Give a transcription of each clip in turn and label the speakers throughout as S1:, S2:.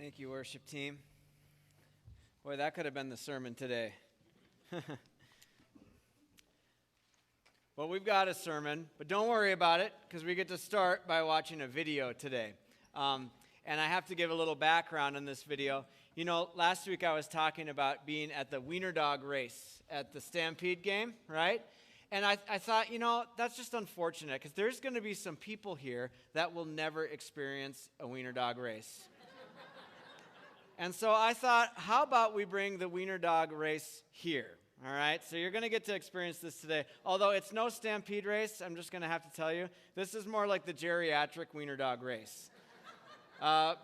S1: Thank you, worship team. Boy, that could have been the sermon today. Well, we've got a sermon, but don't worry about it, because we get to start by watching a video today. And I have to give a little background on this video. You know, last week I was talking about being at the wiener dog race at the Stampede game, right? And I thought, that's just unfortunate, because there's going to be some people here that will never experience a wiener dog race. And so I thought, how about we bring the wiener dog race here? All right, so you're going to get to experience this today. Although it's no Stampede race, I'm just going to have to tell you, this is more like the geriatric wiener dog race.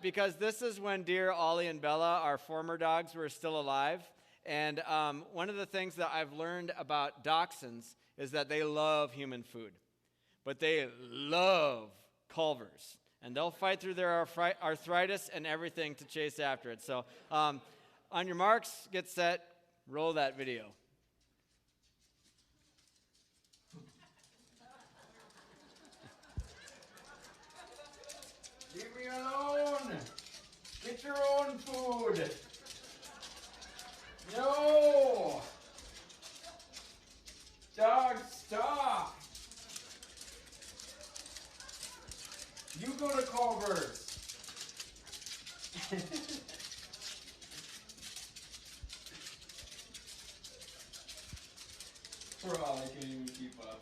S1: Because this is when dear Ollie and Bella, our former dogs, were still alive. And one of the things that I've learned about dachshunds is that they love human food. But they love Culvers. And they'll fight through their arthritis and everything to chase after it. So on your marks, get set, roll that video.
S2: Leave me alone! Get your own food! No! Dog, stop! You go to Culver's! Poor Ollie can't even keep up.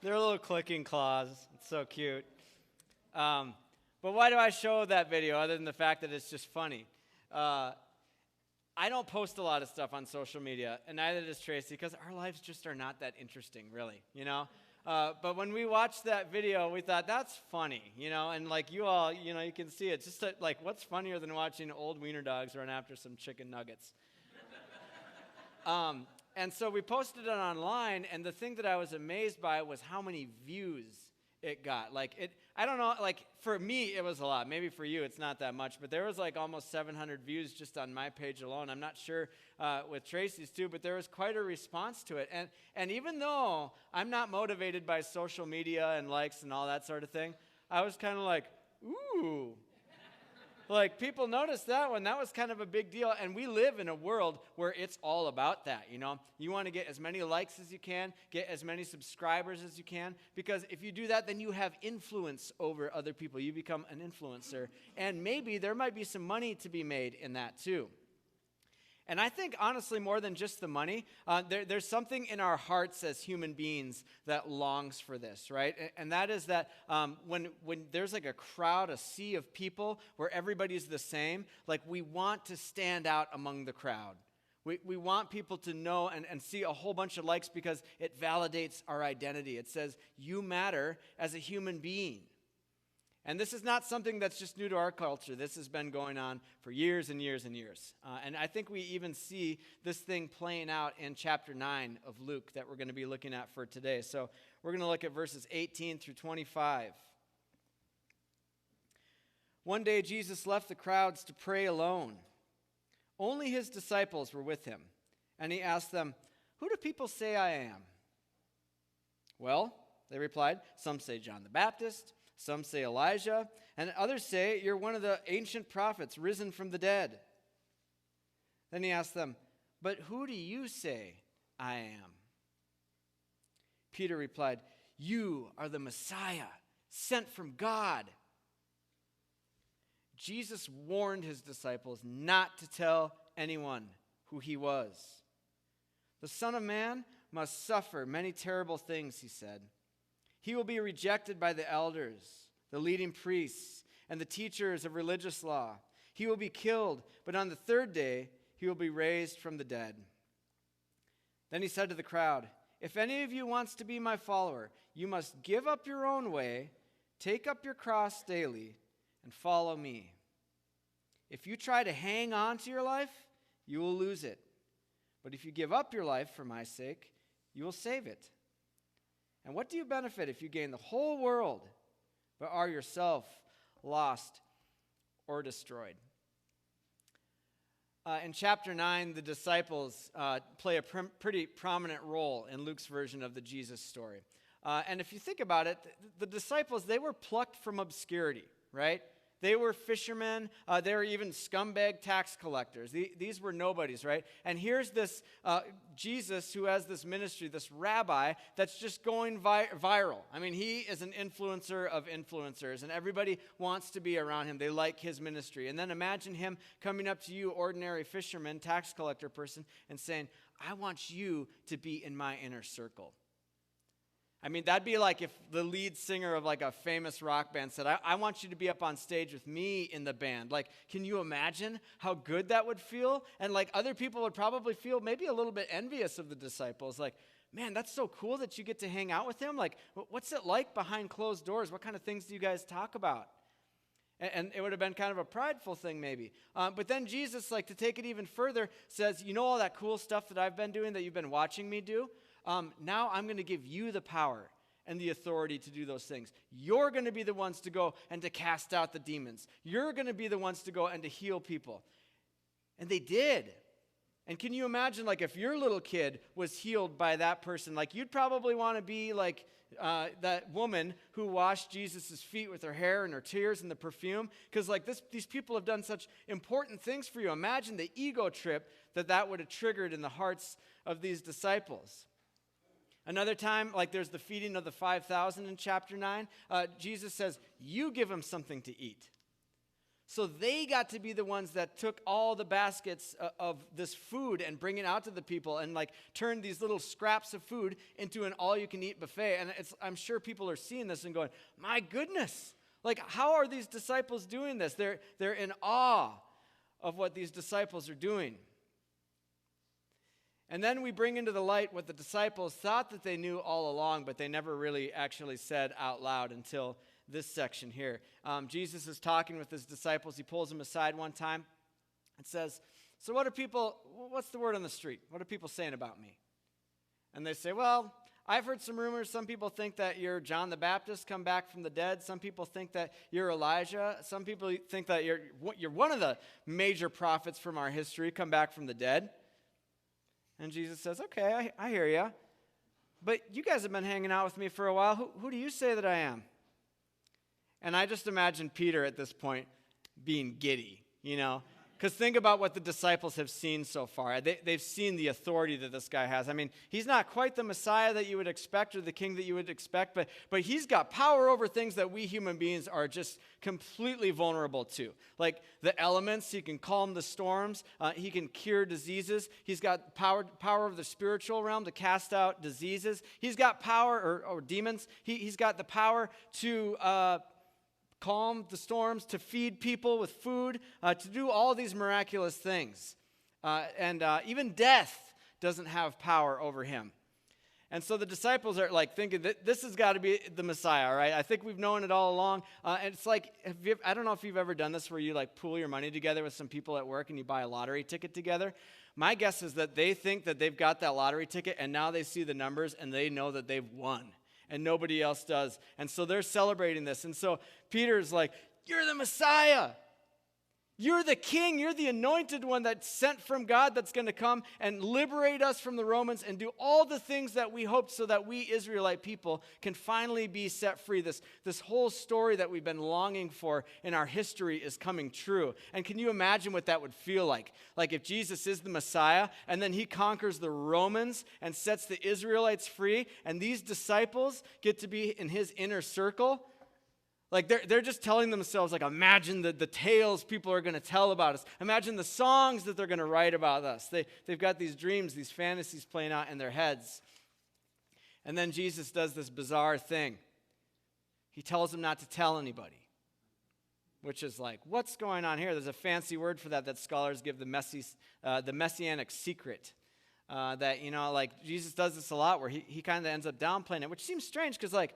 S1: They're little clicking claws. It's so cute. But why do I show that video other than the fact that it's just funny? I don't post a lot of stuff on social media, and neither does Tracy, because our lives just are not that interesting, really, But when we watched that video, we thought, that's funny, and like you all, you can see it. Just like, what's funnier than watching old wiener dogs run after some chicken nuggets? And so we posted it online, and the thing that I was amazed by was how many views it got. I don't know, for me, it was a lot. Maybe for you, it's not that much, but there was almost 700 views just on my page alone. I'm not sure with Tracy's too, but there was quite a response to it. And even though I'm not motivated by social media and likes and all that sort of thing, I was kind of like, ooh. People noticed that one. That was kind of a big deal. And we live in a world where it's all about that, You want to get as many likes as you can, get as many subscribers as you can, because if you do that, then you have influence over other people. You become an influencer. And maybe there might be some money to be made in that too. And I think, honestly, more than just the money, there's something in our hearts as human beings that longs for this, right? And that is that when there's a crowd, a sea of people where everybody's the same, we want to stand out among the crowd. We want people to know and see a whole bunch of likes because it validates our identity. It says, you matter as a human being. And this is not something that's just new to our culture. This has been going on for years and years and years. And I think we even see this thing playing out in chapter 9 of Luke that we're going to be looking at for today. So we're going to look at verses 18 through 25. One day Jesus left the crowds to pray alone. Only his disciples were with him. And he asked them, "Who do people say I am?" "Well," they replied, "some say John the Baptist. Some say Elijah, and others say you're one of the ancient prophets risen from the dead." Then he asked them, "But who do you say I am?" Peter replied, "You are the Messiah, sent from God." Jesus warned his disciples not to tell anyone who he was. "The Son of Man must suffer many terrible things," he said. "He will be rejected by the elders, the leading priests, and the teachers of religious law. He will be killed, but on the third day he will be raised from the dead." Then he said to the crowd, "If any of you wants to be my follower, you must give up your own way, take up your cross daily, and follow me. If you try to hang on to your life, you will lose it. But if you give up your life for my sake, you will save it. And what do you benefit if you gain the whole world, but are yourself lost or destroyed. In chapter 9, the disciples play a pretty prominent role in Luke's version of the Jesus story. And if you think about it, the disciples, they were plucked from obscurity, right? They were fishermen. They were even scumbag tax collectors. These were nobodies, right? And here's this Jesus who has this ministry, this rabbi that's just going viral. I mean, he is an influencer of influencers, and everybody wants to be around him. They like his ministry. And then imagine him coming up to you, ordinary fisherman, tax collector person, and saying, I want you to be in my inner circle. I mean, that'd be like if the lead singer of like a famous rock band said, I want you to be up on stage with me in the band. Like, can you imagine how good that would feel? And like other people would probably feel maybe a little bit envious of the disciples. Like, man, that's so cool that you get to hang out with him. Like, what's it like behind closed doors? What kind of things do you guys talk about? And it would have been kind of a prideful thing maybe. But then Jesus, like to take it even further, says, you know all that cool stuff that I've been doing that you've been watching me do? Now I'm going to give you the power and the authority to do those things. You're going to be the ones to go and to cast out the demons. You're going to be the ones to go and to heal people. And they did. And can you imagine, like, if your little kid was healed by that person, like, you'd probably want to be like that woman who washed Jesus' feet with her hair and her tears and the perfume, because, like, these people have done such important things for you. Imagine the ego trip that would have triggered in the hearts of these disciples. Another time, like there's the feeding of the 5,000 in chapter 9, Jesus says, you give them something to eat. So they got to be the ones that took all the baskets of this food and bring it out to the people and like turned these little scraps of food into an all-you-can-eat buffet. And I'm sure people are seeing this and going, my goodness, like how are these disciples doing this? They're in awe of what these disciples are doing. And then we bring into the light what the disciples thought that they knew all along, but they never really actually said out loud until this section here. Jesus is talking with his disciples. He pulls them aside one time and says, so what's the word on the street? What are people saying about me? And they say, well, I've heard some rumors. Some people think that you're John the Baptist come back from the dead. Some people think that you're Elijah. Some people think that you're one of the major prophets from our history come back from the dead. And Jesus says, okay, I hear you. But you guys have been hanging out with me for a while. Who do you say that I am? And I just imagine Peter at this point being giddy, you know. Because think about what the disciples have seen so far. They've seen the authority that this guy has. I mean, he's not quite the Messiah that you would expect or the king that you would expect, but he's got power over things that we human beings are just completely vulnerable to. Like the elements, he can calm the storms. He can cure diseases. He's got power of the spiritual realm to cast out diseases. He's got power, or demons. He's got the power to calm the storms, to feed people with food, to do all these miraculous things. And even death doesn't have power over him. And so the disciples are like thinking that this has got to be the Messiah, right? I think we've known it all along. And it's like, I don't know if you've ever done this where you like pool your money together with some people at work and you buy a lottery ticket together. My guess is that they think that they've got that lottery ticket and now they see the numbers and they know that they've won. And nobody else does. And so they're celebrating this. And so Peter's like, you're the Messiah. You're the king. You're the anointed one that's sent from God that's going to come and liberate us from the Romans and do all the things that we hoped so that we Israelite people can finally be set free. This whole story that we've been longing for in our history is coming true. And can you imagine what that would feel like? Like if Jesus is the Messiah and then he conquers the Romans and sets the Israelites free and these disciples get to be in his inner circle. Like they're just telling themselves, like, imagine the tales people are going to tell about us. Imagine the songs that they're going to write about us. They've got these dreams, these fantasies playing out in their heads. And then Jesus does this bizarre thing. He tells them not to tell anybody, which is like, what's going on here? There's a fancy word for that scholars give the messianic secret. That, you know, like Jesus does this a lot where he kind of ends up downplaying it, which seems strange because, like,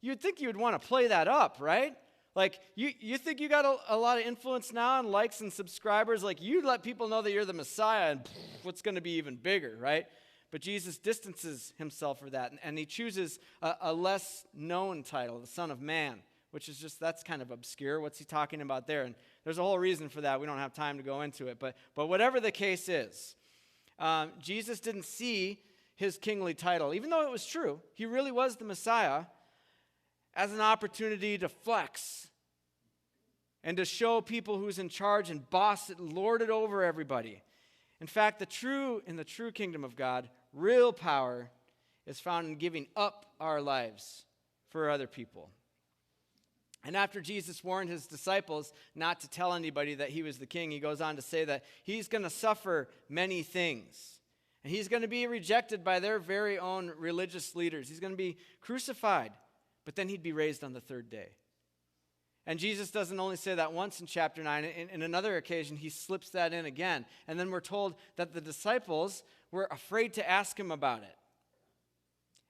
S1: you'd think you would want to play that up, right? Like, you think you got a lot of influence now and likes and subscribers. Like, you let people know that you're the Messiah and what's going to be even bigger, right? But Jesus distances himself from that, and he chooses a less known title, the Son of Man, which is just, that's kind of obscure. What's he talking about there? And there's a whole reason for that. We don't have time to go into it. But whatever the case is, Jesus didn't see his kingly title, even though it was true. He really was the Messiah, as an opportunity to flex and to show people who's in charge and boss it, lord it over everybody. In fact, in the true kingdom of God, real power is found in giving up our lives for other people. And after Jesus warned his disciples not to tell anybody that he was the king, he goes on to say that he's going to suffer many things. And he's going to be rejected by their very own religious leaders. He's going to be crucified, but then he'd be raised on the third day. And Jesus doesn't only say that once in chapter 9. In another occasion, he slips that in again. And then we're told that the disciples were afraid to ask him about it.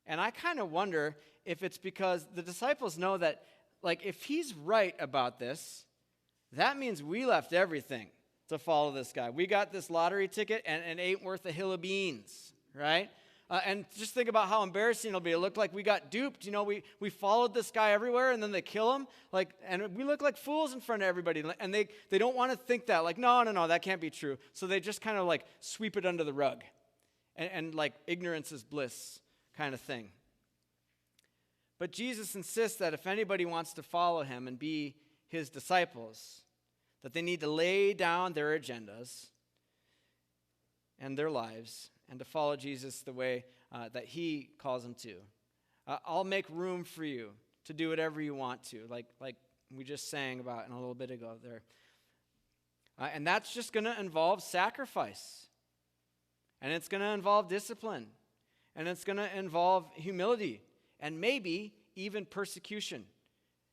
S1: And I kind of wonder if it's because the disciples know that, like, if he's right about this, that means we left everything to follow this guy. We got this lottery ticket and it ain't worth a hill of beans, right? And just think about how embarrassing it'll be. It looked like we got duped. You know, we followed this guy everywhere, and then they kill him. And we look like fools in front of everybody. And they don't want to think that. Like, no, that can't be true. So they just kind of like sweep it under the rug. And like ignorance is bliss kind of thing. But Jesus insists that if anybody wants to follow him and be his disciples, that they need to lay down their agendas and their lives and to follow Jesus the way that he calls them to. I'll make room for you to do whatever you want to, like we just sang about a little bit ago there. And that's just going to involve sacrifice. And it's going to involve discipline. And it's going to involve humility. And maybe even persecution.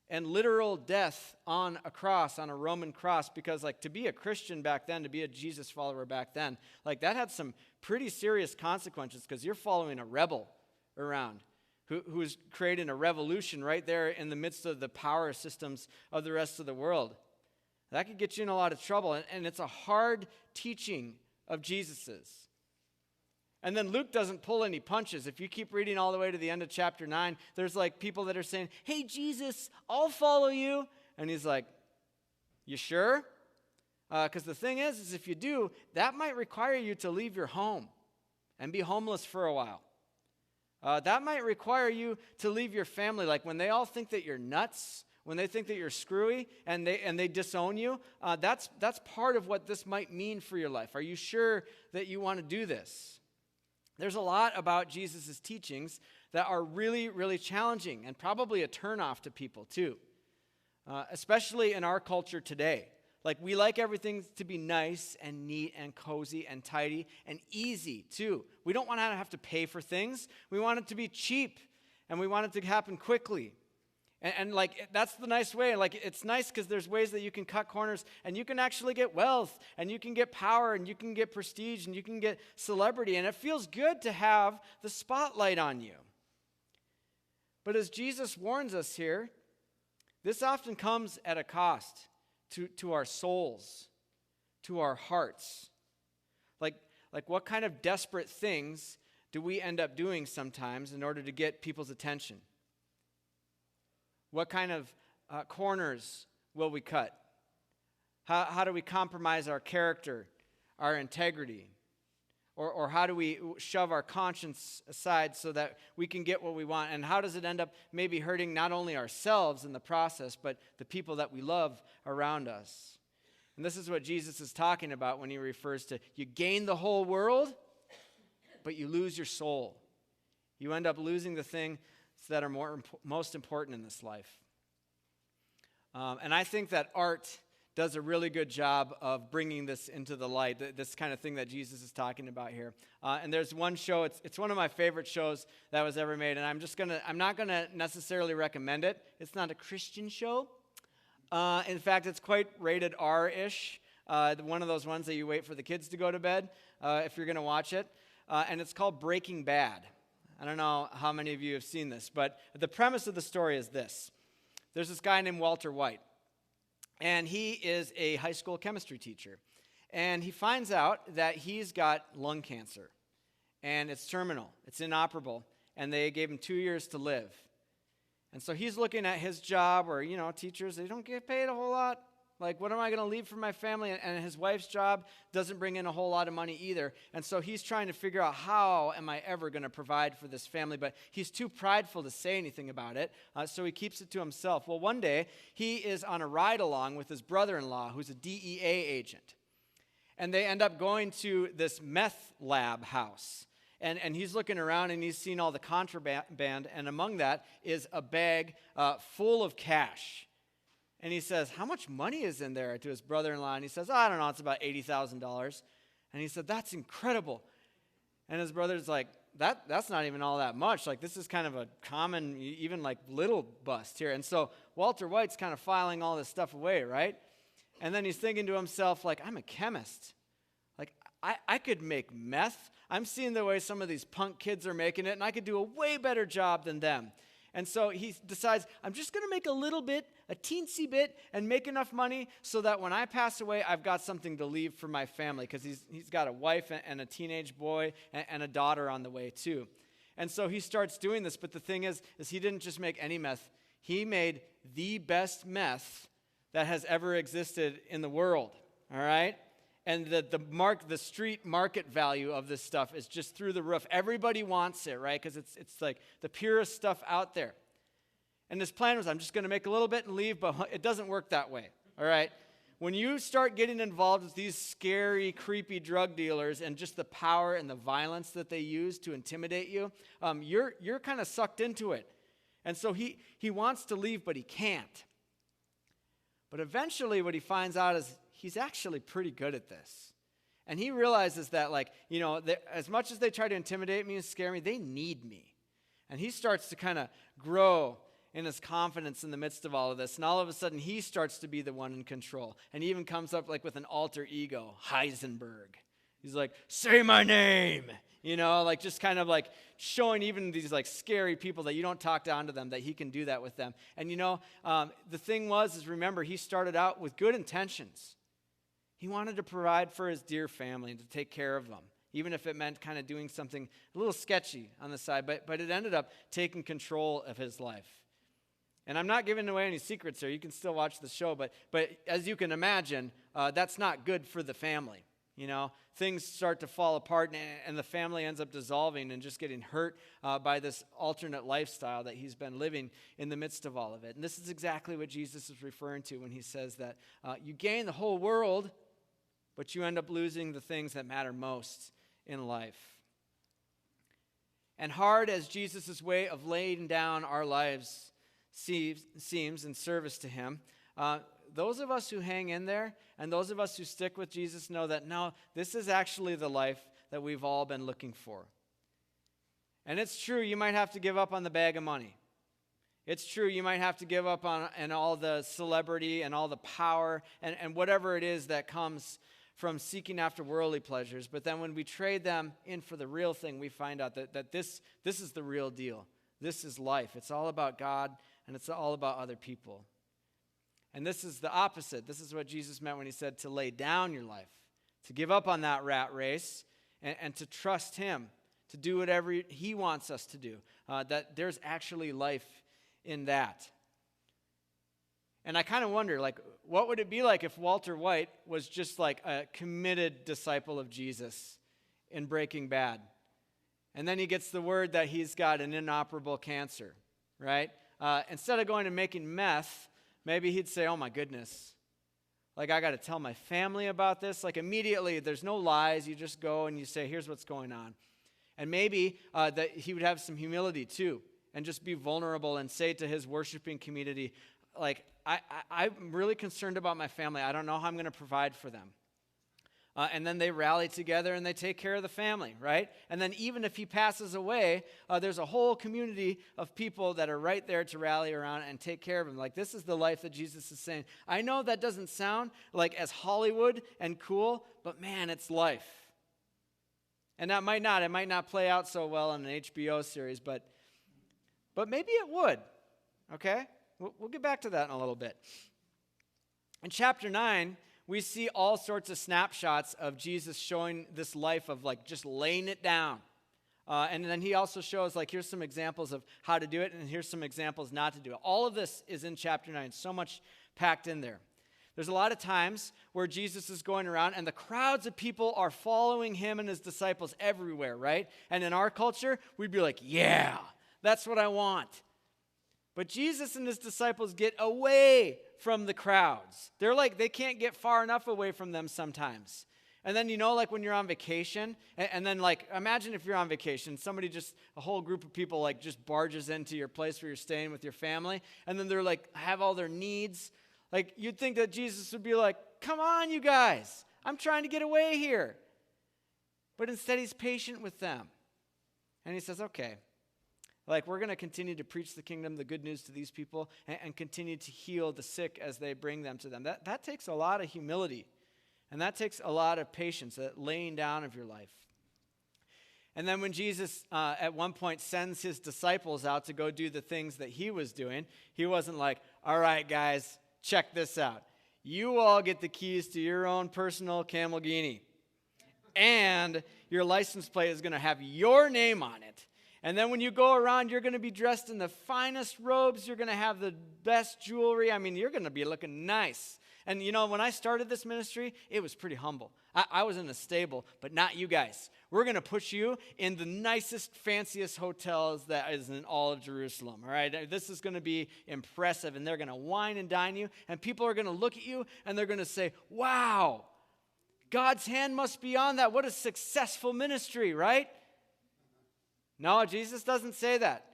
S1: And literal death on a cross, on a Roman cross, because like to be a Christian back then, to be a Jesus follower back then, like that had some pretty serious consequences because you're following a rebel around who's creating a revolution right there in the midst of the power systems of the rest of the world. That could get you in a lot of trouble, and it's a hard teaching of Jesus's. And then Luke doesn't pull any punches. If you keep reading all the way to the end of chapter 9, there's like people that are saying, hey, Jesus, I'll follow you. And he's like, you sure? Because the thing is if you do, that might require you to leave your home and be homeless for a while. That might require you to leave your family. Like when they all think that you're nuts, when they think that you're screwy and they disown you, that's part of what this might mean for your life. Are you sure that you want to do this? There's a lot about Jesus' teachings that are really, really challenging and probably a turnoff to people too, especially in our culture today. Like we like everything to be nice and neat and cozy and tidy and easy too. We don't want to have to pay for things. We want it to be cheap and we want it to happen quickly. And like, that's the nice way. Like, it's nice because there's ways that you can cut corners and you can actually get wealth and you can get power and you can get prestige and you can get celebrity. And it feels good to have the spotlight on you. But as Jesus warns us here, this often comes at a cost to our souls, to our hearts. Like what kind of desperate things do we end up doing sometimes in order to get people's attention? What kind of corners will we cut? How do we compromise our character, our integrity? Or how do we shove our conscience aside so that we can get what we want? And how does it end up maybe hurting not only ourselves in the process, but the people that we love around us? And this is what Jesus is talking about when he refers to you gain the whole world, but you lose your soul. You end up losing the thing that are most important in this life. And I think that art does a really good job of bringing this into the light, this kind of thing that Jesus is talking about here. And there's one show, it's one of my favorite shows that was ever made, and I'm not gonna necessarily recommend it. It's not a Christian show. In fact, it's quite rated R-ish, one of those ones that you wait for the kids to go to bed if you're gonna watch it. And it's called Breaking Bad. I don't know how many of you have seen this, but the premise of the story is this. There's this guy named Walter White, and he is a high school chemistry teacher. And he finds out that he's got lung cancer, and it's terminal, it's inoperable, and they gave him 2 years to live. And so he's looking at his job where, teachers, they don't get paid a whole lot. Like, what am I going to leave for my family? And his wife's job doesn't bring in a whole lot of money either. And so he's trying to figure out, how am I ever going to provide for this family? But he's too prideful to say anything about it, so he keeps it to himself. Well, one day, he is on a ride-along with his brother-in-law, who's a DEA agent. And they end up going to this meth lab house. And he's looking around, and he's seen all the contraband, and among that is a bag full of cash. And he says, how much money is in there, to his brother-in-law? And he says, I don't know, it's about $80,000. And he said, that's incredible. And his brother's like, that's not even all that much. Like, this is kind of a common, even like little bust here. And so Walter White's kind of filing all this stuff away, right? And then he's thinking to himself, like, I'm a chemist. Like, I could make meth. I'm seeing the way some of these punk kids are making it, and I could do a way better job than them. And so he decides, I'm just going to make a little bit, a teensy bit, and make enough money so that when I pass away, I've got something to leave for my family, because he's got a wife and a teenage boy and a daughter on the way too. And so he starts doing this, but the thing is he didn't just make any meth. He made the best meth that has ever existed in the world, all right? And the street market value of this stuff is just through the roof. Everybody wants it, right? Because it's like the purest stuff out there. And his plan was, I'm just going to make a little bit and leave, but it doesn't work that way, all right? When you start getting involved with these scary, creepy drug dealers and just the power and the violence that they use to intimidate you, you're kind of sucked into it. And so he wants to leave, but he can't. But eventually what he finds out is, he's actually pretty good at this. And he realizes that, as much as they try to intimidate me and scare me, they need me. And he starts to kind of grow in his confidence in the midst of all of this. And all of a sudden, he starts to be the one in control. And he even comes up with an alter ego, Heisenberg. He's like, say my name. Just kind of showing even these scary people that you don't talk down to them, that he can do that with them. And the thing is remember, he started out with good intentions. He wanted to provide for his dear family and to take care of them, even if it meant kind of doing something a little sketchy on the side. But it ended up taking control of his life. And I'm not giving away any secrets here. You can still watch the show. But as you can imagine, that's not good for the family. Things start to fall apart, and the family ends up dissolving and just getting hurt by this alternate lifestyle that he's been living in the midst of all of it. And this is exactly what Jesus is referring to when he says that you gain the whole world, but you end up losing the things that matter most in life. And hard as Jesus' way of laying down our lives seems in service to him, those of us who hang in there and those of us who stick with Jesus know that, no, this is actually the life that we've all been looking for. And it's true, you might have to give up on the bag of money. It's true, you might have to give up on all the celebrity and all the power and whatever it is that comes from seeking after worldly pleasures. But then when we trade them in for the real thing, we find out that this is the real deal. This is life. It's all about God, and it's all about other people. And this is the opposite. This is what Jesus meant when he said to lay down your life, to give up on that rat race, and to trust him, to do whatever he wants us to do. That there's actually life in that. And I kind of wonder, what would it be like if Walter White was just a committed disciple of Jesus in Breaking Bad? And then he gets the word that he's got an inoperable cancer, right? Instead of going and making meth, maybe he'd say, oh my goodness, I got to tell my family about this. Immediately, there's no lies. You just go and you say, here's what's going on. And maybe that he would have some humility too, and just be vulnerable and say to his worshiping community, I'm really concerned about my family. I don't know how I'm going to provide for them. And then they rally together and they take care of the family, right? And then even if he passes away, there's a whole community of people that are right there to rally around and take care of him. This is the life that Jesus is saying. I know that doesn't sound as Hollywood and cool, but man, it's life. And it might not play out so well in an HBO series, but maybe it would, okay? We'll get back to that in a little bit. In chapter 9, we see all sorts of snapshots of Jesus showing this life of just laying it down, And then he also shows, like, here's some examples of how to do it, and here's some examples not to do it. All of this is in chapter 9, so much packed in there. There's a lot of times where Jesus is going around, and the crowds of people are following him and his disciples everywhere, right? And in our culture, we'd be like, yeah, that's what I want. But Jesus and his disciples get away from the crowds. They're like, they can't get far enough away from them sometimes. And then, like when you're on vacation, and then, like, imagine if you're on vacation, a whole group of people, like, just barges into your place where you're staying with your family, and then they're, like, have all their needs. Like, you'd think that Jesus would be like, come on, you guys, I'm trying to get away here. But instead, he's patient with them. And he says, okay, like, we're going to continue to preach the kingdom, the good news to these people, and continue to heal the sick as they bring them to them. That takes a lot of humility. And that takes a lot of patience, that laying down of your life. And then when Jesus at one point sends his disciples out to go do the things that he was doing, he wasn't like, all right, guys, check this out. You all get the keys to your own personal Lamborghini. And your license plate is going to have your name on it. And then when you go around, you're going to be dressed in the finest robes. You're going to have the best jewelry. I mean, you're going to be looking nice. And, when I started this ministry, it was pretty humble. I was in a stable, but not you guys. We're going to put you in the nicest, fanciest hotels that is in all of Jerusalem, all right? This is going to be impressive, and they're going to wine and dine you, and people are going to look at you, and they're going to say, wow, God's hand must be on that. What a successful ministry, right? No, Jesus doesn't say that.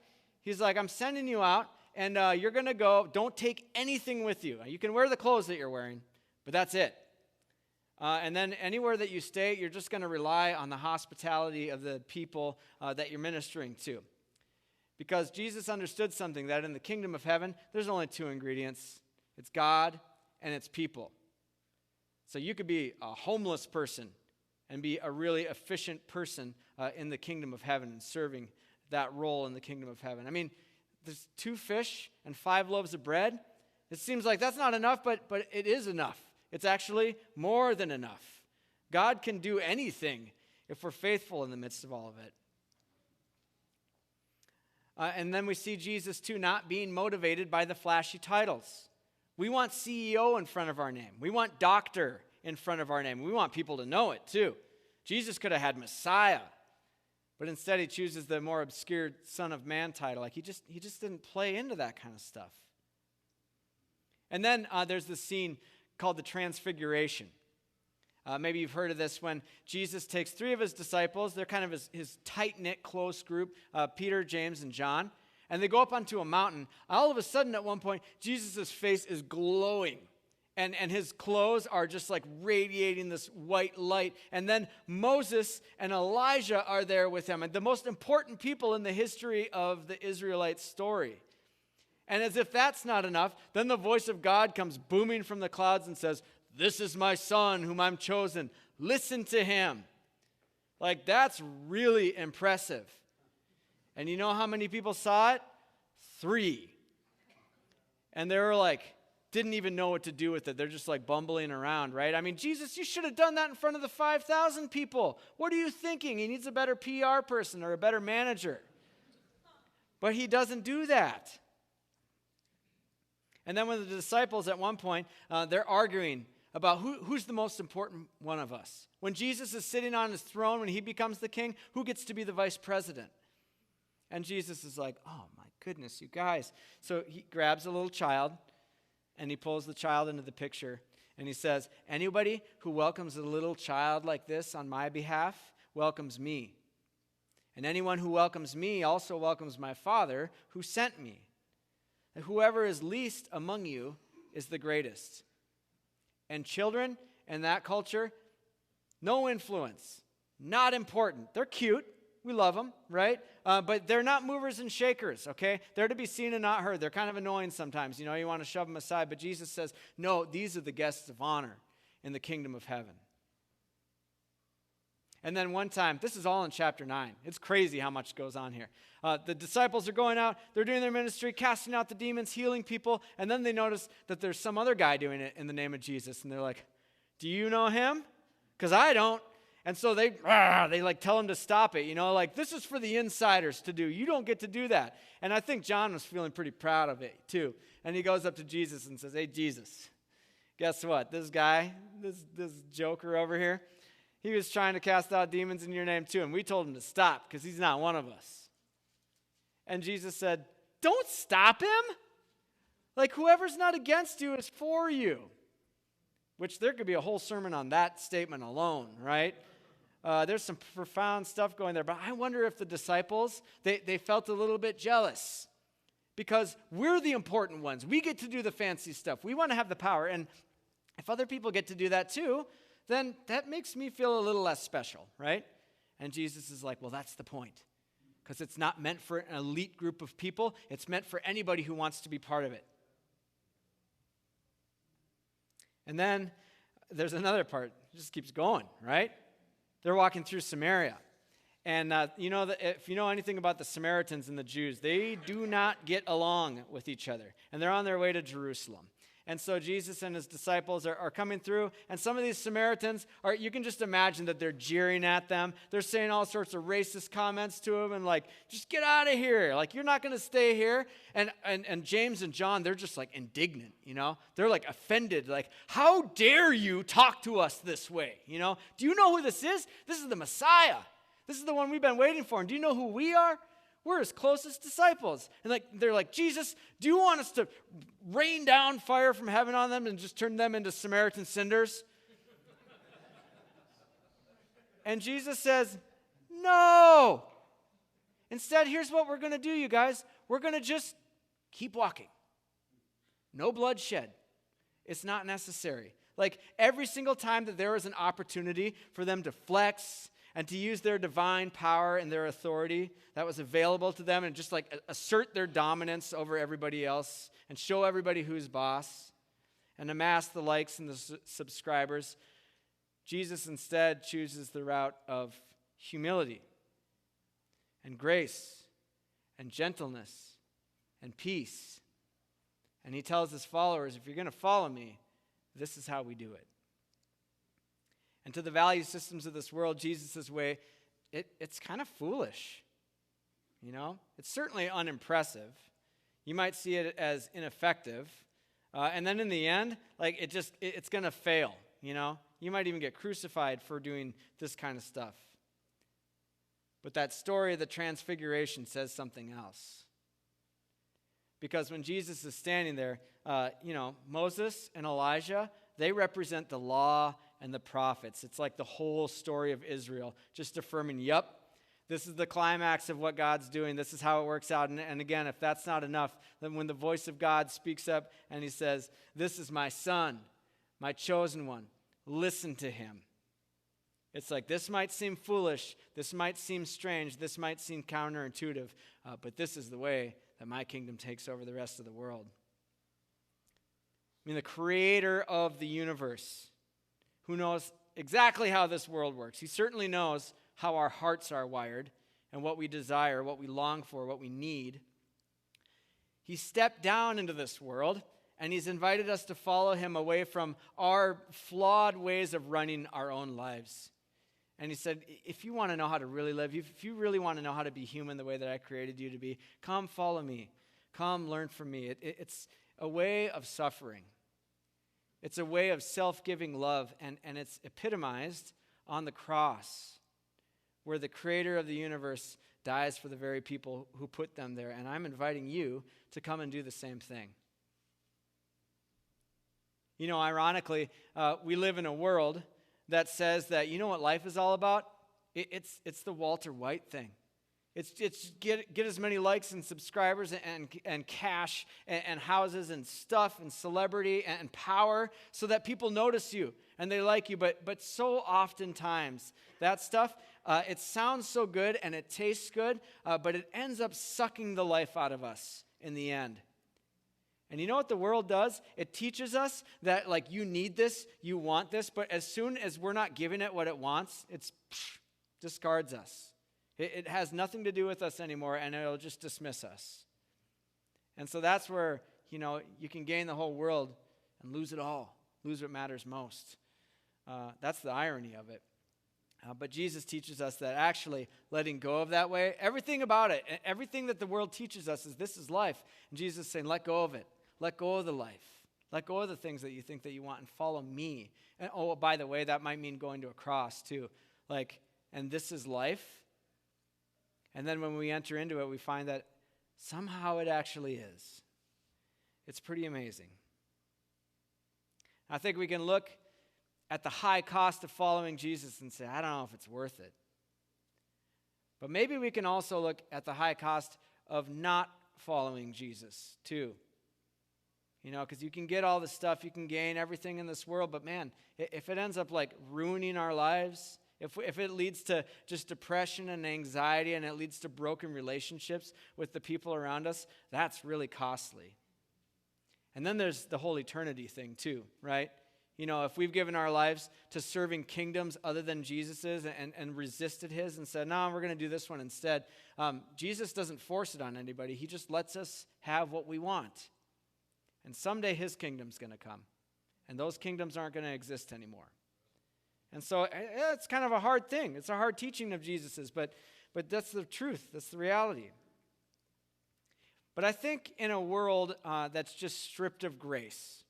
S1: He's like, I'm sending you out. And you're going to go. Don't take anything with you. You can wear the clothes that you're wearing, but that's it. And then anywhere that you stay, you're just going to rely on the hospitality of the people that you're ministering to. Because Jesus understood something, that in the kingdom of heaven, there's only two ingredients. It's God and it's people. So you could be a homeless person and be a really efficient person in the kingdom of heaven and serving that role in the kingdom of heaven. I mean, there's 2 fish and 5 loaves of bread. It seems like that's not enough, but it is enough. It's actually more than enough. God can do anything if we're faithful in the midst of all of it. And then we see Jesus, too, not being motivated by the flashy titles. We want CEO in front of our name. We want doctor in front of our name. We want people to know it, too. Jesus could have had Messiah. But instead, he chooses the more obscure Son of Man title. Like, he just didn't play into that kind of stuff. And then there's this scene called the Transfiguration. Maybe you've heard of this, when Jesus takes 3 of his disciples. They're kind of his tight-knit, close group, Peter, James, and John. And they go up onto a mountain. All of a sudden, at one point, Jesus' face is glowing. And his clothes are just like radiating this white light. And then Moses and Elijah are there with him, and the most important people in the history of the Israelite story. And as if that's not enough, then the voice of God comes booming from the clouds and says, "This is my son whom I'm chosen. Listen to him." Like, that's really impressive. And you know how many people saw it? 3. And they were like, didn't even know what to do with it. They're just like bumbling around, right? I mean, Jesus, you should have done that in front of the 5,000 people. What are you thinking? He needs a better PR person or a better manager. But he doesn't do that. And then when the disciples at one point, they're arguing about who's the most important one of us. When Jesus is sitting on his throne, when he becomes the king, who gets to be the vice president? And Jesus is like, oh my goodness, you guys. So he grabs a little child, and he pulls the child into the picture, and he says, anybody who welcomes a little child like this on my behalf welcomes me. And anyone who welcomes me also welcomes my Father who sent me. And whoever is least among you is the greatest. And children in that culture, no influence, not important. They're cute. We love them, right? But they're not movers and shakers, okay? They're to be seen and not heard. They're kind of annoying sometimes. You want to shove them aside. But Jesus says, no, these are the guests of honor in the kingdom of heaven. And then one time, this is all in chapter 9. It's crazy how much goes on here. The disciples are going out. They're doing their ministry, casting out the demons, healing people. And then they notice that there's some other guy doing it in the name of Jesus. And they're like, do you know him? Because I don't. And so they like tell him to stop it, like this is for the insiders to do. You don't get to do that. And I think John was feeling pretty proud of it too. And he goes up to Jesus and says, "Hey, Jesus, guess what? This guy, this joker over here, he was trying to cast out demons in your name too. And we told him to stop because he's not one of us." And Jesus said, "Don't stop him. Like whoever's not against you is for you." Which there could be a whole sermon on that statement alone, right? There's some profound stuff going there. But I wonder if the disciples, they felt a little bit jealous because we're the important ones. We get to do the fancy stuff. We want to have the power. And if other people get to do that too, then that makes me feel a little less special, right? And Jesus is like, well, that's the point. Because it's not meant for an elite group of people. It's meant for anybody who wants to be part of it. And then there's another part. It just keeps going, right? They're walking through Samaria. And if you know anything about the Samaritans and the Jews, they do not get along with each other. And they're on their way to Jerusalem. And so Jesus and his disciples are coming through, and some of these Samaritans, you can just imagine that they're jeering at them. They're saying all sorts of racist comments to them and like, just get out of here. Like, you're not going to stay here. And James and John, they're just like indignant, They're like offended. Like, how dare you talk to us this way, Do you know who this is? This is the Messiah. This is the one we've been waiting for. And do you know who we are? We're his closest disciples. And they're like, Jesus, do you want us to rain down fire from heaven on them and just turn them into Samaritan cinders? And Jesus says, no. Instead, here's what we're going to do, you guys. We're going to just keep walking. No bloodshed. It's not necessary. Like every single time that there was an opportunity for them to flex and to use their divine power and their authority that was available to them and just like assert their dominance over everybody else and show everybody who's boss and amass the likes and the subscribers, Jesus instead chooses the route of humility and grace and gentleness and peace. And he tells his followers, if you're going to follow me, this is how we do it. And to the value systems of this world, Jesus' way, it's kind of foolish. It's certainly unimpressive. You might see it as ineffective. And then in the end, like it's going to fail, You might even get crucified for doing this kind of stuff. But that story of the transfiguration says something else. Because when Jesus is standing there, Moses and Elijah, they represent the law and the prophets. It's like the whole story of Israel, just affirming, yep, this is the climax of what God's doing. This is how it works out. And again, if that's not enough, then when the voice of God speaks up and he says, this is my son, my chosen one, listen to him. It's like, this might seem foolish, this might seem strange, this might seem counterintuitive, but this is the way that my kingdom takes over the rest of the world. I mean, the creator of the universe, who knows exactly how this world works. He certainly knows how our hearts are wired and what we desire, what we long for, what we need. He stepped down into this world, and he's invited us to follow him away from our flawed ways of running our own lives. And he said, if you want to know how to really live, if you really want to know how to be human the way that I created you to be, come follow me. Come learn from me. It's a way of suffering. It's a way of self-giving love, and it's epitomized on the cross, where the creator of the universe dies for the very people who put them there. And I'm inviting you to come and do the same thing. Ironically, we live in a world that says that, what life is all about? It's the Walter White thing. It's get as many likes and subscribers and cash and houses and stuff and celebrity and power so that people notice you and they like you. But so oftentimes that stuff, it sounds so good and it tastes good, but it ends up sucking the life out of us in the end. And you know what the world does? It teaches us that you need this, you want this, but as soon as we're not giving it what it wants, it discards us. It has nothing to do with us anymore, and it'll just dismiss us. And so that's where, you can gain the whole world and lose it all, lose what matters most. That's the irony of it. But Jesus teaches us that actually letting go of that way, everything about it, everything that the world teaches us is this is life. And Jesus is saying, let go of it. Let go of the life. Let go of the things that you think that you want and follow me. And oh, by the way, that might mean going to a cross too. And this is life. And then when we enter into it, we find that somehow it actually is. It's pretty amazing. I think we can look at the high cost of following Jesus and say, I don't know if it's worth it. But maybe we can also look at the high cost of not following Jesus too. Because you can get all the stuff, you can gain everything in this world, but man, if it ends up ruining our lives, if it leads to just depression and anxiety and it leads to broken relationships with the people around us, that's really costly. And then there's the whole eternity thing too, right? If we've given our lives to serving kingdoms other than Jesus's and resisted his and said, no, we're going to do this one instead, Jesus doesn't force it on anybody. He just lets us have what we want. And someday his kingdom's going to come. And those kingdoms aren't going to exist anymore. And so it's kind of a hard thing. It's a hard teaching of Jesus's, but that's the truth. That's the reality. But I think in a world that's just stripped of grace,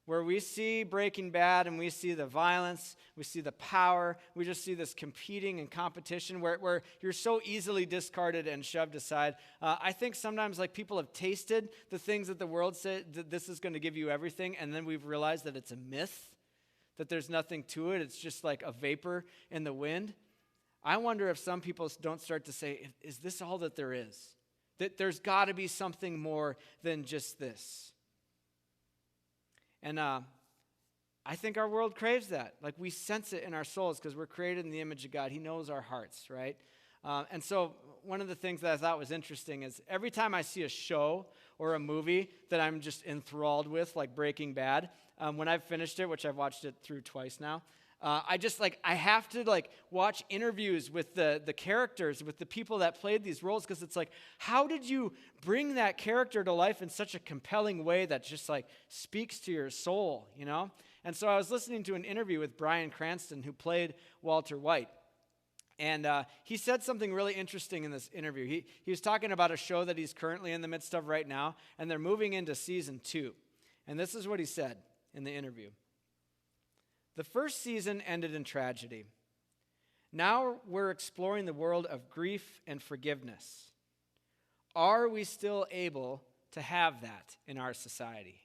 S1: where we see Breaking Bad and we see the violence, we see the power, we just see this competing and competition where you're so easily discarded and shoved aside. I think sometimes people have tasted the things that the world said that this is going to give you everything, and then we've realized that it's a myth, that there's nothing to it. It's just like a vapor in the wind. I wonder if some people don't start to say, is this all that there is? That there's got to be something more than just this. And I think our world craves that. We sense it in our souls because we're created in the image of God. He knows our hearts, right? And so one of the things that I thought was interesting is every time I see a show or a movie that I'm just enthralled with, like Breaking Bad, when I've finished it, which I've watched it through twice now, I have to watch interviews with the characters, with the people that played these roles, because it's how did you bring that character to life in such a compelling way that just speaks to your soul, And so I was listening to an interview with Bryan Cranston, who played Walter White. And he said something really interesting in this interview. He was talking about a show that he's currently in the midst of right now, and they're moving into season 2. And this is what he said in the interview. The first season ended in tragedy. Now we're exploring the world of grief and forgiveness. Are we still able to have that in our society?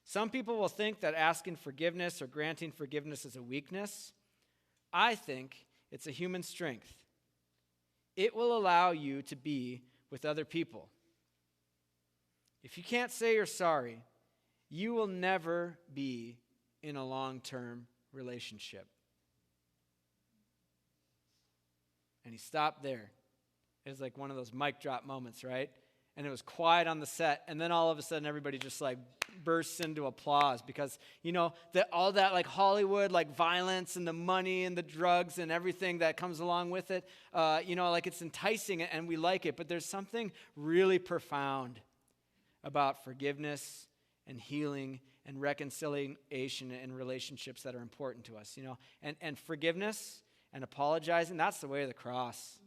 S1: Some people will think that asking forgiveness or granting forgiveness is a weakness. I think it's a human strength. It will allow you to be with other people. If you can't say you're sorry, you will never be in a long-term relationship. And he stopped there. It was like one of those mic drop moments, right? And it was quiet on the set, and then all of a sudden everybody just bursts into applause because, that all that Hollywood, violence and the money and the drugs and everything that comes along with it, it's enticing and we like it, but there's something really profound about forgiveness and healing and reconciliation in relationships that are important to us, And forgiveness and apologizing, that's the way of the cross.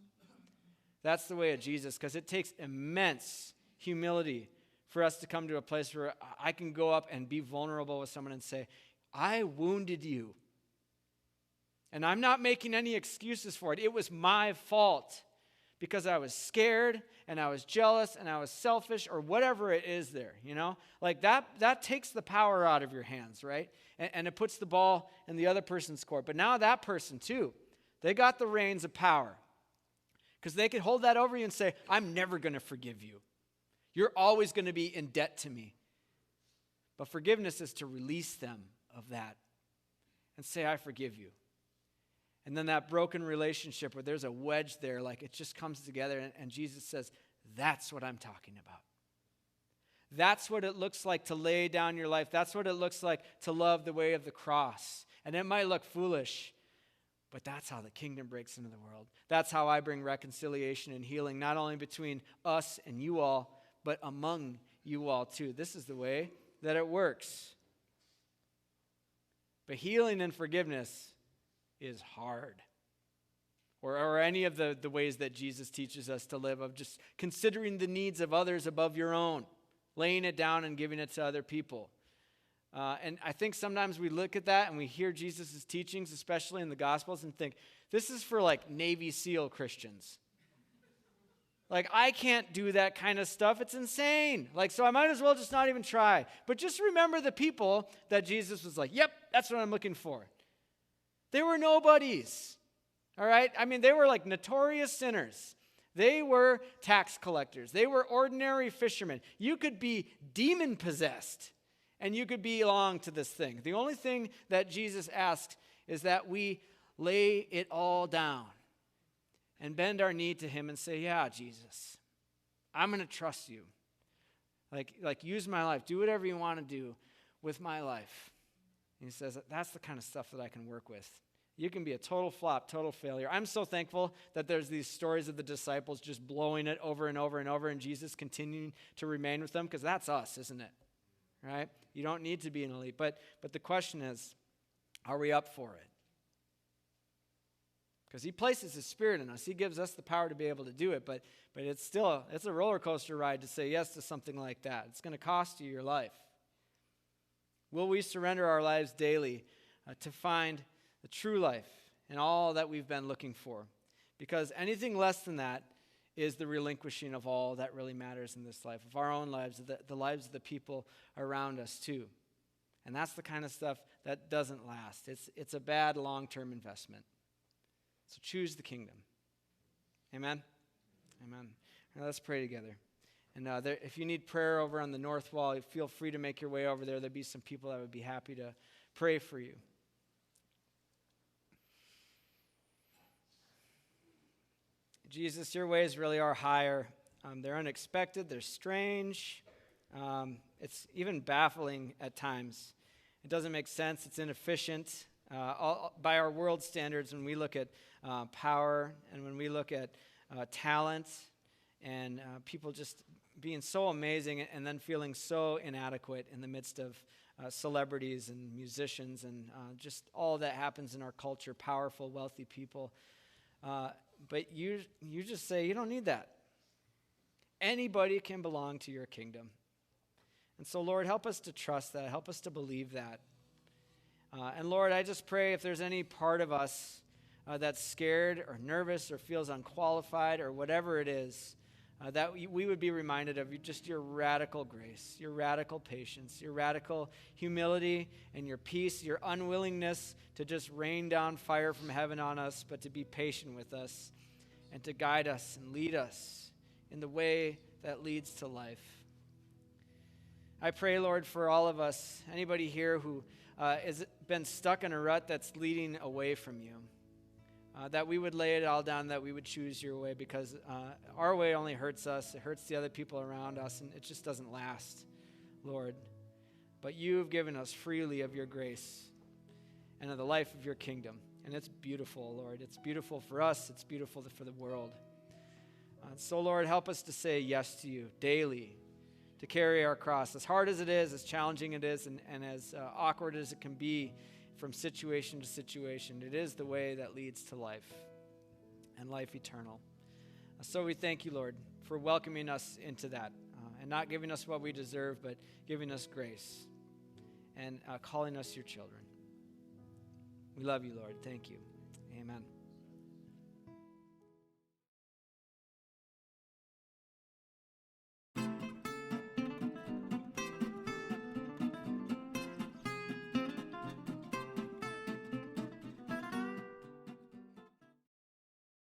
S1: That's the way of Jesus, because it takes immense humility for us to come to a place where I can go up and be vulnerable with someone and say, I wounded you. And I'm not making any excuses for it. It was my fault because I was scared and I was jealous and I was selfish or whatever it is there, That takes the power out of your hands, right? And it puts the ball in the other person's court. But now that person too, they got the reins of power. Because they could hold that over you and say, I'm never going to forgive you. You're always going to be in debt to me. But forgiveness is to release them of that and say, I forgive you. And then that broken relationship where there's a wedge there, it just comes together. And Jesus says, that's what I'm talking about. That's what it looks like to lay down your life. That's what it looks like to love the way of the cross. And it might look foolish, but that's how the kingdom breaks into the world. That's how I bring reconciliation and healing, not only between us and you all, but among you all too. This is the way that it works. But healing and forgiveness is hard. Or any of the ways that Jesus teaches us to live, of just considering the needs of others above your own, laying it down and giving it to other people. And I think sometimes we look at that and we hear Jesus' teachings, especially in the Gospels, and think, this is for like Navy SEAL Christians. Like, I can't do that kind of stuff. It's insane. Like, so I might as well just not even try. But just remember the people that Jesus was like, yep, that's what I'm looking for. They were nobodies. All right? I mean, they were like notorious sinners. They were tax collectors. They were ordinary fishermen. You could be demon-possessed, and you could belong to this thing. The only thing that Jesus asked is that we lay it all down and bend our knee to him and say, yeah, Jesus, I'm going to trust you. Like use my life. Do whatever you want to do with my life. And he says, that's the kind of stuff that I can work with. You can be a total flop, total failure. I'm so thankful that there's these stories of the disciples just blowing it over and over and over, and Jesus continuing to remain with them, because that's us, isn't it? Right? You don't need to be an elite. But the question is, are we up for it? Because he places his Spirit in us. He gives us the power to be able to do it, but it's a roller coaster ride to say yes to something like that. It's going to cost you your life. Will we surrender our lives daily to find the true life and all that we've been looking for? Because anything less than that is the relinquishing of all that really matters in this life, of our own lives, the lives of the people around us too. And that's the kind of stuff that doesn't last. It's a bad long-term investment. So choose the kingdom. Amen? Amen. Now let's pray together. And if you need prayer over on the north wall, feel free to make your way over there. There'll be some people that would be happy to pray for you. Jesus, your ways really are higher. They're unexpected. They're strange. It's even baffling at times. It doesn't make sense. It's inefficient. By our world standards, when we look at power and when we look at talent and people just being so amazing and then feeling so inadequate in the midst of celebrities and musicians and just all that happens in our culture, powerful, wealthy people. But you just say, you don't need that. Anybody can belong to your kingdom. And so, Lord, help us to trust that. Help us to believe that. And Lord, I just pray if there's any part of us that's scared or nervous or feels unqualified or whatever it is, that we would be reminded of just your radical grace, your radical patience, your radical humility and your peace, your unwillingness to just rain down fire from heaven on us, but to be patient with us and to guide us and lead us in the way that leads to life. I pray, Lord, for all of us, anybody here who has been stuck in a rut that's leading away from you, that we would lay it all down, that we would choose your way, because our way only hurts us. It hurts the other people around us, and it just doesn't last, Lord. But you've given us freely of your grace and of the life of your kingdom, and it's beautiful, Lord. It's beautiful for us. It's beautiful for the world. So, Lord, help us to say yes to you daily, to carry our cross, as hard as it is, as challenging it is, and as awkward as it can be from situation to situation. It is the way that leads to life and life eternal. So we thank you, Lord, for welcoming us into that and not giving us what we deserve, but giving us grace and calling us your children. We love you, Lord. Thank you. Amen.